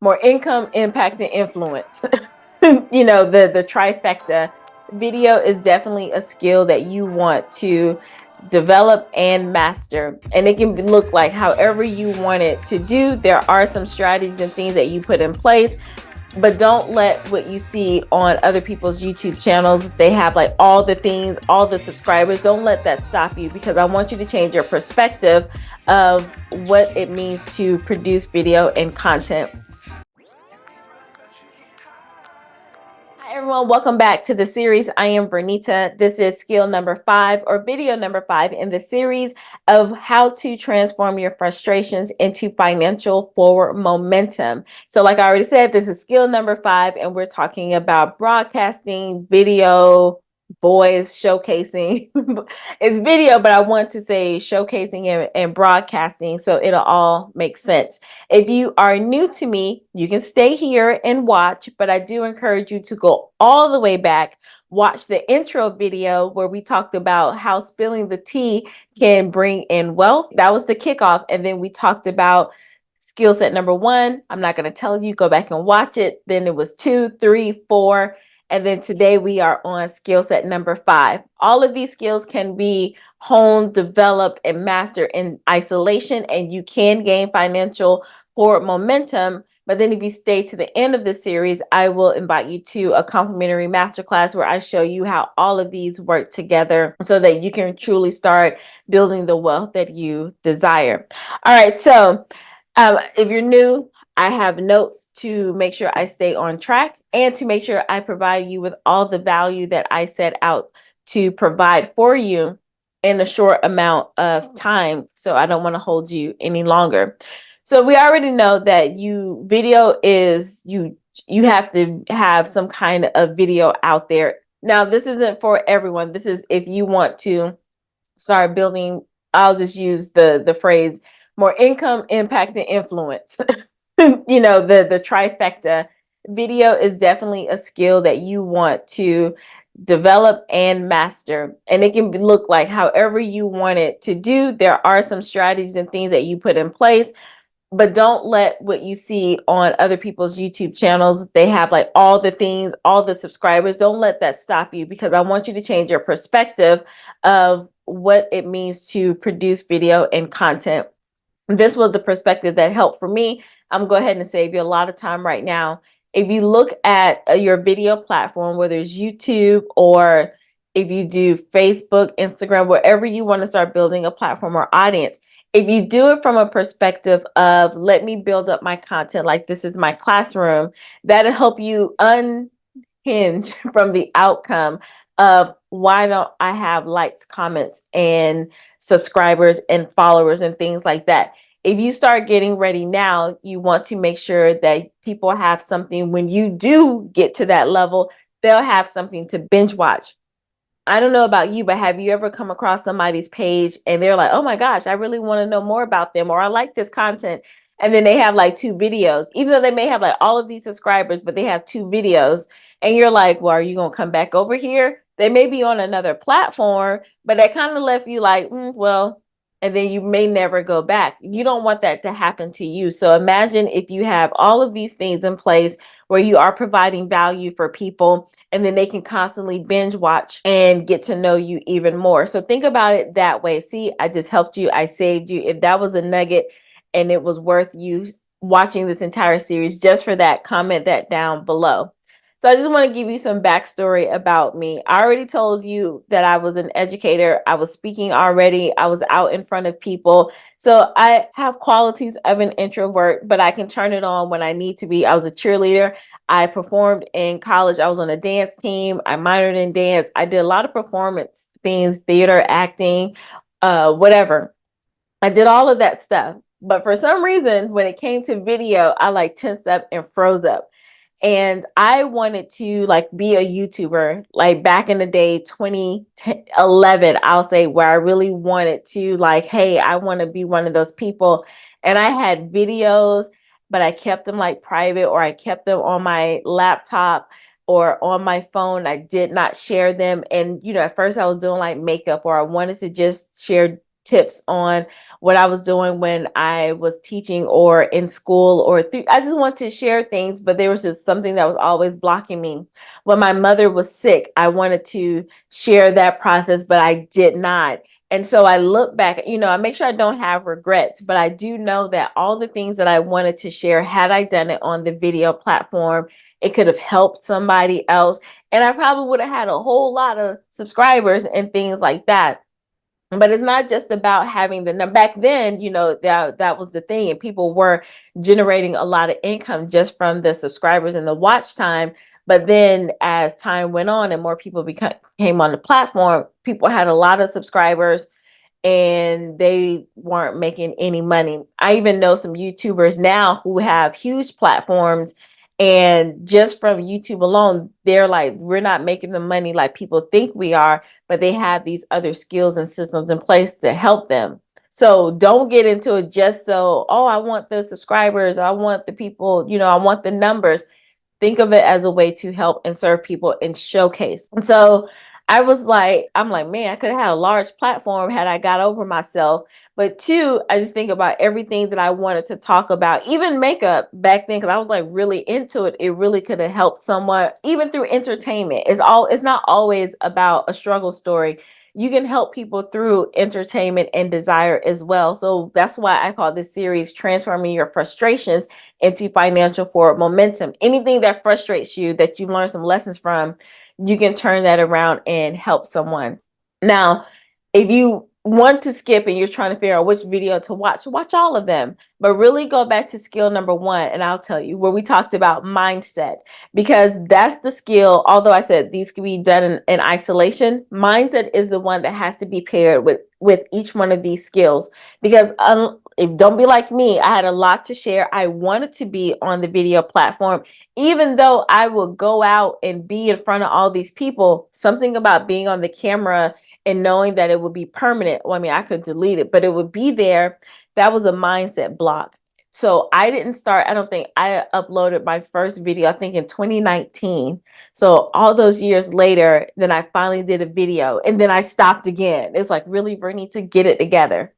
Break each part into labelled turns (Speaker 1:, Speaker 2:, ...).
Speaker 1: more income, impact, and influence. The trifecta. Video is definitely a skill that you want to develop and master, and it can look like however you want it to do. There are some strategies and things that you put in place, but don't let what you see on other people's YouTube channels, they have like all the things, all the subscribers, don't let that stop you, because I want you to change your perspective of what it means to produce video and content. Hi everyone, welcome back to the series. I am Vernita. This is skill number 5, or video number 5 in the series of how to transform your frustrations into financial forward momentum. So like I already said, this is skill number 5, and we're talking about broadcasting, video, voice, showcasing. It's video, but I want to say showcasing and broadcasting, so it'll all make sense. If you are new to me, you can stay here and watch, but I do encourage you to go all the way back, watch the intro video where we talked about how spilling the tea can bring in wealth. That was the kickoff. And then we talked about skill set number 1. I'm not going to tell you, go back and watch it. Then it was 2, 3, 4. And then today we are on skill set number 5. All of these skills can be honed, developed, and mastered in isolation, and you can gain financial forward momentum. But then if you stay to the end of the series, I will invite you to a complimentary masterclass where I show you how all of these work together so that you can truly start building the wealth that you desire. All right, so if you're new, I have notes to make sure I stay on track and to make sure I provide you with all the value that I set out to provide for you in a short amount of time. So I don't want to hold you any longer. So we already know that video is you have to have some kind of video out there. Now, this isn't for everyone. This is if you want to start building, I'll just use the phrase more income, impact, and influence. The trifecta. Video is definitely a skill that you want to develop and master, and it can look like however you want it to do. There are some strategies and things that you put in place, but don't let what you see on other people's YouTube channels, they have like all the things, all the subscribers, don't let that stop you, because I want you to change your perspective of what it means to produce video and content. This was the perspective that helped for me. I'm going to go ahead and save you a lot of time right now. If you look at your video platform, whether it's YouTube or if you do Facebook, Instagram, wherever you want to start building a platform or audience, if you do it from a perspective of let me build up my content like this is my classroom, that'll help you unhinge from the outcome of why don't I have likes, comments, and subscribers and followers and things like that. If you start getting ready now, you want to make sure that people have something when you do get to that level, they'll have something to binge watch. I don't know about you, but have you ever come across somebody's page and they're like, oh my gosh, I really want to know more about them, or I like this content. And then they have like 2 videos, even though they may have like all of these subscribers, but they have 2 videos. And you're like, well, are you going to come back over here? They may be on another platform, but that kind of left you like, well, and then you may never go back. You don't want that to happen to you. So imagine if you have all of these things in place where you are providing value for people, and then they can constantly binge watch and get to know you even more. So think about it that way. See, I just helped you. I saved you. If that was a nugget and it was worth you watching this entire series just for that, comment that down below. So I just want to give you some backstory about me. I already told you that I was an educator. I was speaking already. I was out in front of people. So I have qualities of an introvert, but I can turn it on when I need to be. I was a cheerleader. I performed in college. I was on a dance team. I minored in dance. I did a lot of performance things, theater, acting, whatever. I did all of that stuff. But for some reason, when it came to video, I like tensed up and froze up. And I wanted to like be a YouTuber, like back in the day, 2011, I'll say, where I really wanted to like, hey, I want to be one of those people. And I had videos, but I kept them like private, or I kept them on my laptop or on my phone. I did not share them. And, at first I was doing like makeup, or I wanted to just share tips on what I was doing when I was teaching or in school or through, I just want to share things, but there was just something that was always blocking me. When my mother was sick, I wanted to share that process, but I did not. And so I look back, I make sure I don't have regrets, but I do know that all the things that I wanted to share, had I done it on the video platform, it could have helped somebody else. And I probably would have had a whole lot of subscribers and things like that. But it's not just about having the number. Back then, that was the thing, and people were generating a lot of income just from the subscribers and the watch time. But then as time went on and more people came on the platform, people had a lot of subscribers and they weren't making any money. I even know some YouTubers now who have huge platforms, and just from YouTube alone, they're like, we're not making the money like people think we are, but they have these other skills and systems in place to help them. So don't get into it just so, oh, I want the subscribers, I want the people, I want the numbers. Think of it as a way to help and serve people and showcase. And so I'm like, man, I could have had a large platform had I got over myself. But two, I just think about everything that I wanted to talk about, even makeup back then, because I was like really into it. It really could have helped someone, even through entertainment. It's not always about a struggle story. You can help people through entertainment and desire as well. So that's why I call this series Transforming Your Frustrations into Financial Forward Momentum. Anything that frustrates you, that you learn some lessons from, you can turn that around and help someone. Now, if you want to skip and you're trying to figure out which video to watch all of them, but really go back to skill number one. And I'll tell you where we talked about mindset, because that's the skill. Although I said these can be done in isolation, mindset is the one that has to be paired with each one of these skills. Because don't be like me. I had a lot to share. I wanted to be on the video platform, even though I would go out and be in front of all these people. Something about being on the camera and knowing that it would be permanent. Well, I mean, I could delete it, but it would be there. That was a mindset block. So I didn't start, I don't think I uploaded my first video, I think in 2019. So all those years later, then I finally did a video and then I stopped again. It's like, really, Brittany, to get it together.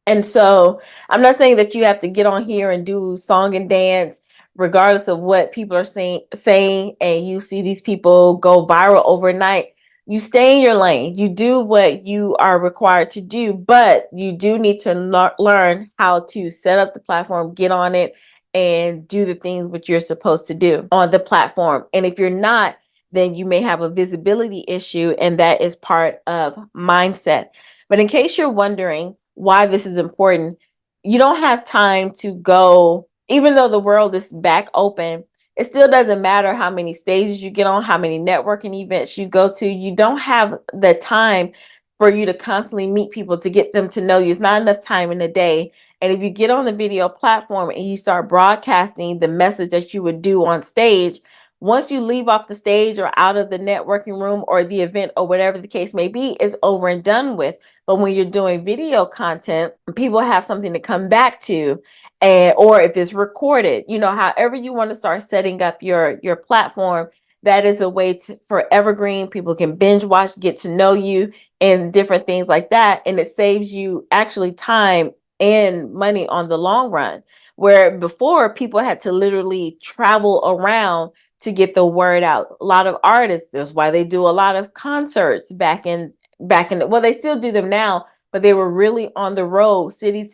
Speaker 1: And so I'm not saying that you have to get on here and do song and dance, regardless of what people are saying, and you see these people go viral overnight. You stay in your lane. You do what you are required to do, but you do need to learn how to set up the platform, get on it, and do the things what you're supposed to do on the platform. And if you're not, then you may have a visibility issue, and that is part of mindset. But in case you're wondering why this is important, you don't have time to go, even though the world is back open, it still doesn't matter how many stages you get on, how many networking events you go to. You don't have the time for you to constantly meet people to get them to know you. It's not enough time in the day. And if you get on the video platform and you start broadcasting the message that you would do on stage, once you leave off the stage or out of the networking room or the event or whatever the case may be, it's over and done with. But when you're doing video content, people have something to come back to. And or if it's recorded, however you want to start setting up your platform, that is a way for evergreen. People can binge watch, get to know you, and different things like that. And it saves you actually time and money on the long run. Where before, people had to literally travel around to get the word out. A lot of artists, that's why they do a lot of concerts back in well, they still do them now, but they were really on the road, city,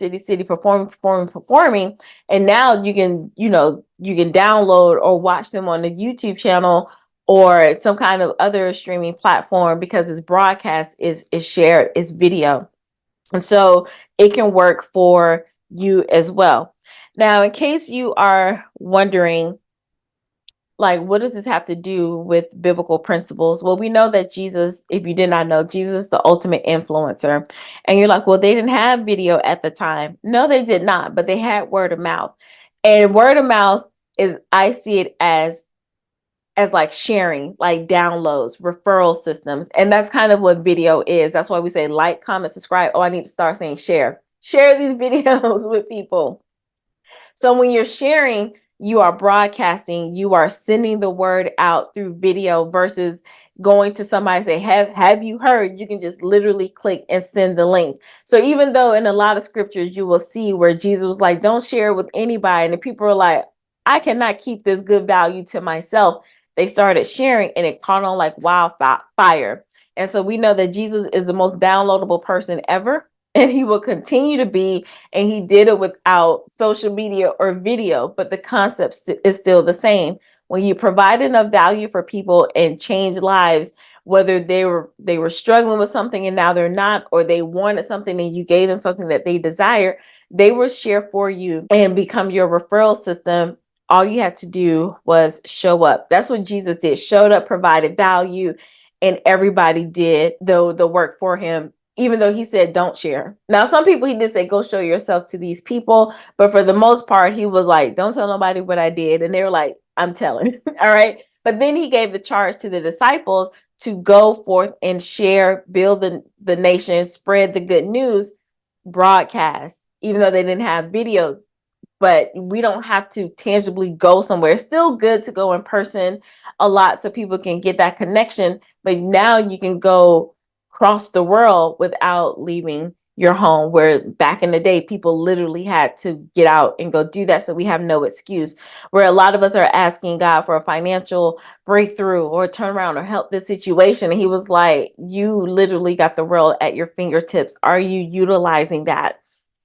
Speaker 1: performing. And now you can download or watch them on the YouTube channel or some kind of other streaming platform, because it's broadcast, is shared, is video. And so it can work for you as well. Now, in case you are wondering, like, what does this have to do with biblical principles? Well, we know that Jesus, if you did not know, Jesus is the ultimate influencer. And you're like, well, they didn't have video at the time. No, they did not, but they had word of mouth. And word of mouth is, I see it as like sharing, like downloads, referral systems. And that's kind of what video is. That's why we say like, comment, subscribe. Oh, I need to start saying share. Share these videos with people. So when you're sharing, you are broadcasting, you are sending the word out through video versus going to somebody and say, have you heard? You can just literally click and send the link. So even though in a lot of scriptures you will see where Jesus was like, don't share it with anybody, and the people are like, I cannot keep this good value to myself, they started sharing and it caught on like wildfire. And so we know that Jesus is the most downloadable person ever, and he will continue to be. And he did it without social media or video, but the concept is still the same. When you provide enough value for people and change lives, whether they were struggling with something and now they're not, or they wanted something and you gave them something that they desire, they will share for you and become your referral system. All you had to do was show up. That's what Jesus did. Showed up, provided value, and everybody did the work for him, even though he said don't share. Now, some people he did say go show yourself to these people, but for the most part, he was like, don't tell nobody what I did. And they were like, I'm telling. All right. But then he gave the charge to the disciples to go forth and share, build the nation, spread the good news, broadcast, even though they didn't have video. But we don't have to tangibly go somewhere. It's still good to go in person a lot so people can get that connection. But now you can go cross the world without leaving your home, where back in the day, people literally had to get out and go do that. So we have no excuse. Where a lot of us are asking God for a financial breakthrough or turn around or help this situation. And he was like, you literally got the world at your fingertips. Are you utilizing that?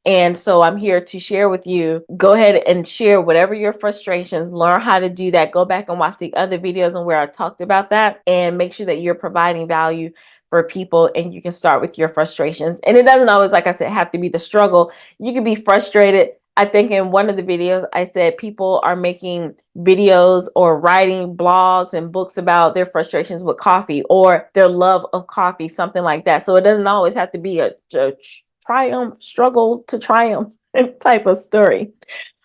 Speaker 1: And so I'm here to share with you. Go ahead and share whatever your frustrations, learn how to do that. Go back and watch the other videos on where I talked about that, and make sure that you're providing value for people, and you can start with your frustrations. And it doesn't always, like I said, have to be the struggle. You can be frustrated. I think in one of the videos I said people are making videos or writing blogs and books about their frustrations with coffee or their love of coffee, something like that. So it doesn't always have to be a triumph, struggle to triumph type of story.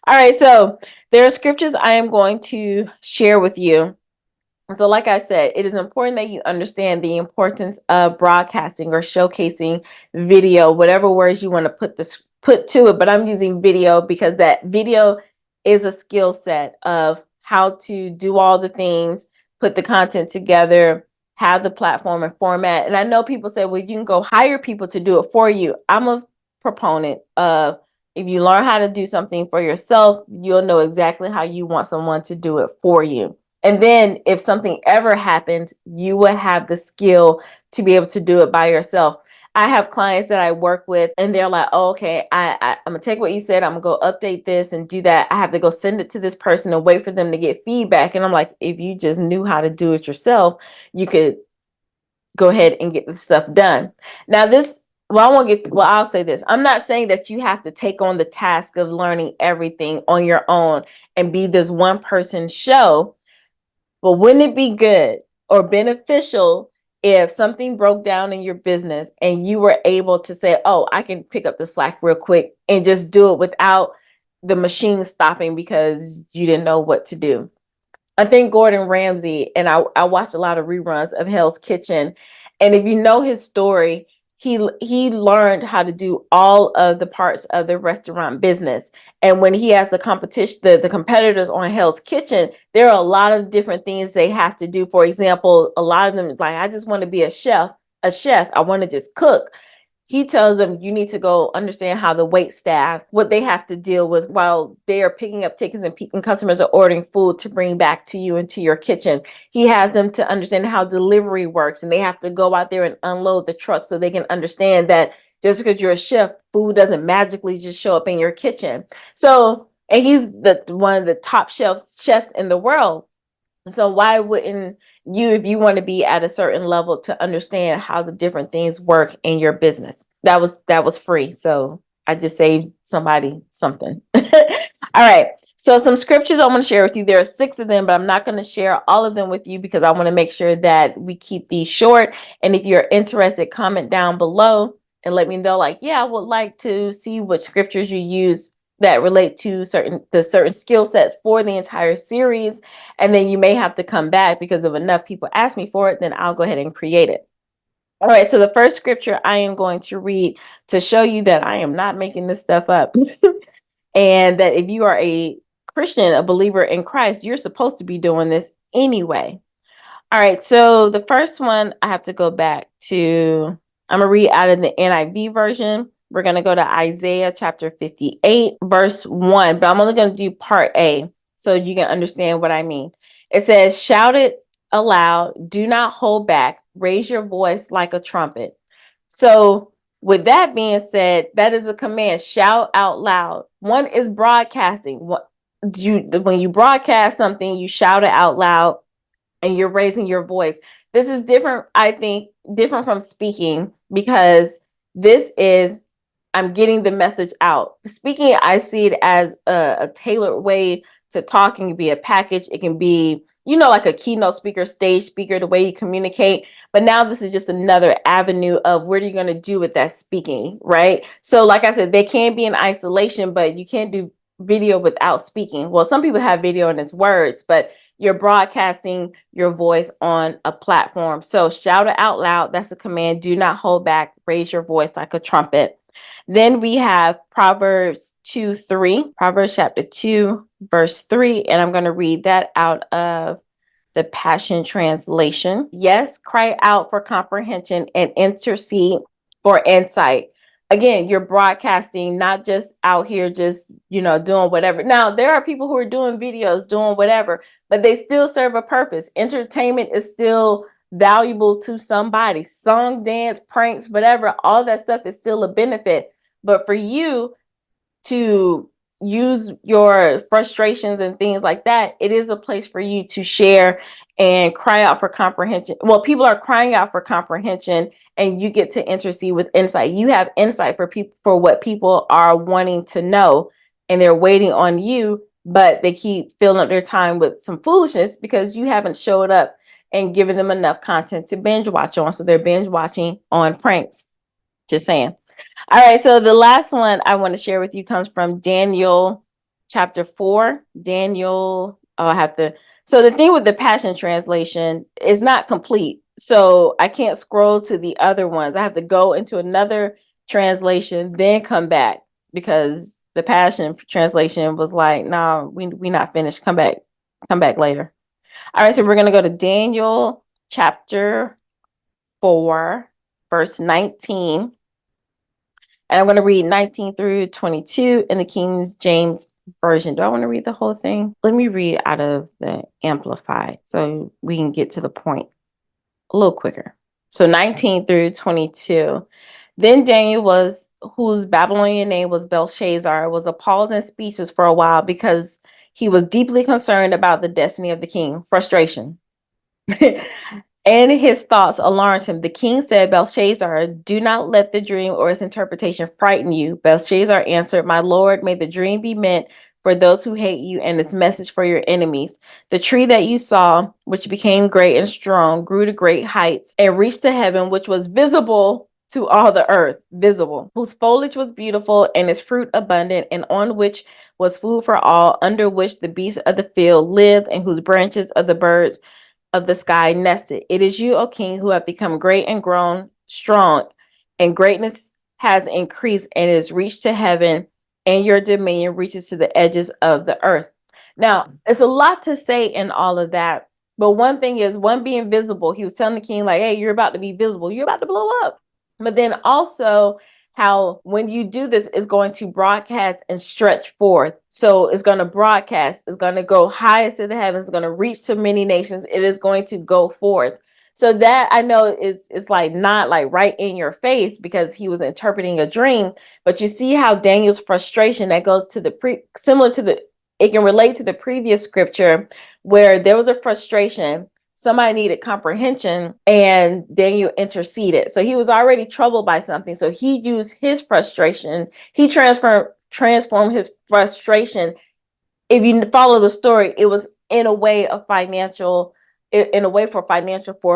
Speaker 1: All right, so there are scriptures I am going to share with you. So, like I said, it is important that you understand the importance of broadcasting or showcasing video, whatever words you want to put to it. But I'm using video because that video is a skill set of how to do all the things, put the content together, have the platform and format. And I know people say, well, you can go hire people to do it for you. I'm a proponent of, if you learn how to do something for yourself, you'll know exactly how you want someone to do it for you. And then if something ever happens, you will have the skill to be able to do it by yourself. I have clients that I work with and they're like, oh, okay, I'm going to take what you said. I'm going to go update this and do that. I have to go send it to this person and wait for them to get feedback. And I'm like, if you just knew how to do it yourself, you could go ahead and get the stuff done. Now I'll say this. I'm not saying that you have to take on the task of learning everything on your own and be this one person show. But wouldn't it be good or beneficial if something broke down in your business and you were able to say, oh, I can pick up the slack real quick and just do it without the machine stopping because you didn't know what to do? I think Gordon Ramsay, and I watch a lot of reruns of Hell's Kitchen. And if you know his story, he learned how to do all of the parts of the restaurant business. And when he has the competition, the competitors on Hell's Kitchen, there are a lot of different things they have to do. For example, a lot of them is like, I just want to be a chef. I want to just cook. He tells them you need to go understand how the wait staff, what they have to deal with while they are picking up tickets and customers are ordering food to bring back to you into your kitchen. He has them to understand how delivery works, and they have to go out there and unload the truck so they can understand that just because you're a chef, food doesn't magically just show up in your kitchen. So, and he's one of the top chefs in the world. So why wouldn't you, if you want to be at a certain level, to understand how the different things work in your business? That was free. So I just saved somebody something. All right. So some scriptures I want to share with you. There are 6 of them, but I'm not going to share all of them with you because I want to make sure that we keep these short. And if you're interested, comment down below and let me know, like, yeah, I would like to see what scriptures you use that relate to certain skill sets for the entire series. And then you may have to come back because if enough people ask me for it, then I'll go ahead and create it. All right, so the first scripture I am going to read to show you that I am not making this stuff up. And that if you are a Christian, a believer in Christ, you're supposed to be doing this anyway. All right, so the first one I have to go back to, I'm going to read out of the NIV version. We're going to go to Isaiah chapter 58, verse 1, but I'm only going to do part A so you can understand what I mean. It says, shout it aloud, do not hold back, raise your voice like a trumpet. So, with that being said, that is a command, shout out loud. One is broadcasting. When you broadcast something, you shout it out loud and you're raising your voice. This is different, I think, different from speaking, because this is, I'm getting the message out. Speaking, I see it as a tailored way to talk. It can be a package. It can be, like a keynote speaker, stage speaker, the way you communicate. But now this is just another avenue of what are you going to do with that speaking, right? So like I said, they can be in isolation, but you can't do video without speaking. Well, some people have video and it's words, but you're broadcasting your voice on a platform. So shout it out loud. That's a command. Do not hold back. Raise your voice like a trumpet. Then we have Proverbs 2:3, Proverbs chapter 2, verse 3. And I'm going to read that out of the Passion Translation. Yes, cry out for comprehension and intercede for insight. Again, you're broadcasting, not just out here just, doing whatever. Now, there are people who are doing videos, doing whatever, but they still serve a purpose. Entertainment is still valuable to somebody. Song, dance, pranks, whatever, all that stuff is still a benefit. But for you to use your frustrations and things like that, it is a place for you to share and cry out for comprehension. Well, people are crying out for comprehension, and you get to intercede with insight. You have insight for people, for what people are wanting to know, and they're waiting on you, but they keep filling up their time with some foolishness because you haven't showed up and given them enough content to binge watch on. So they're binge watching on pranks. Just saying. All right, so the last one I want to share with you comes from Daniel chapter 4. Daniel, oh, I have to. So the thing with the Passion Translation is not complete. So I can't scroll to the other ones. I have to go into another translation, then come back, because the Passion Translation was like, no, we not finished. Come back later. All right, so we're going to go to Daniel chapter 4, verse 19. And I'm going to read 19 through 22 in the King James Version. Do I want to read the whole thing? Let me read out of the Amplified so we can get to the point a little quicker. So 19 through 22. Then Daniel whose Babylonian name was Belshazzar, was appalled and speechless for a while because he was deeply concerned about the destiny of the king. Frustration. And his thoughts alarmed him. The king said, Belshazzar, do not let the dream or its interpretation frighten you. Belshazzar answered, my lord, may the dream be meant for those who hate you and its message for your enemies. The tree that you saw, which became great and strong, grew to great heights and reached to heaven, which was visible to all the earth, visible, whose foliage was beautiful and its fruit abundant, and on which was food for all, under which the beasts of the field lived, and whose branches of the birds of the sky nested. It is you, O king, who have become great and grown strong, and greatness has increased and is reached to heaven, and your dominion reaches to the edges of the earth. Now, it's a lot to say in all of that, but one thing is, one, being visible. He was telling the king, like, hey, you're about to be visible. You're about to blow up. But then also, how when you do this, it's going to broadcast and stretch forth. So it's going to broadcast, it's going to go highest to the heavens, it's going to reach to many nations, it is going to go forth. So that, I know, is like not like right in your face because he was interpreting a dream, but you see how Daniel's frustration, that goes to the similar to it can relate to the previous scripture where there was a frustration. Somebody needed comprehension and Daniel interceded. So he was already troubled by something. So he used his frustration. He transformed his frustration. If you follow the story, it was in a way of for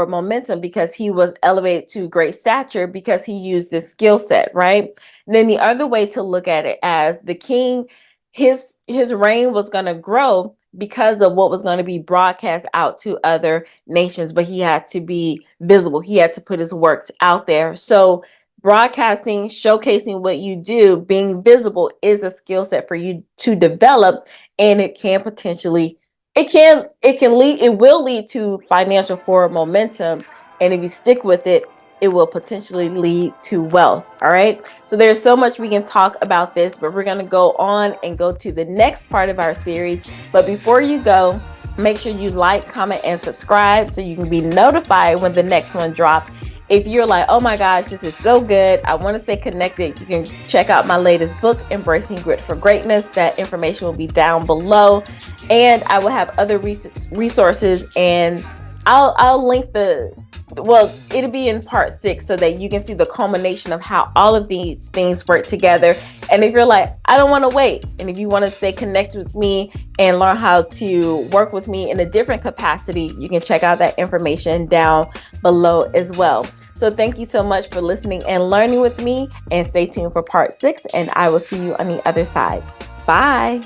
Speaker 1: momentum, because he was elevated to great stature because he used this skill set, right? And then the other way to look at it, as the king, his reign was going to grow because of what was going to be broadcast out to other nations, but he had to be visible. He had to put his works out there. So broadcasting, showcasing what you do, being visible is a skill set for you to develop, and it it will lead to financial forward momentum. And if you stick with it, it will potentially lead to wealth. All right. So there's so much we can talk about this, but we're going to go on and go to the next part of our series. But before you go, make sure you like, comment, and subscribe so you can be notified when the next one drops. If you're like, oh my gosh, this is so good, I want to stay connected, you can check out my latest book, Embracing Grit for Greatness. That information will be down below. And I will have other resources, and I'll link it'll be in part 6 so that you can see the culmination of how all of these things work together. And if you're like, I don't want to wait, and if you want to stay connected with me and learn how to work with me in a different capacity, you can check out that information down below as well. So thank you so much for listening and learning with me, and stay tuned for part 6, and I will see you on the other side. Bye.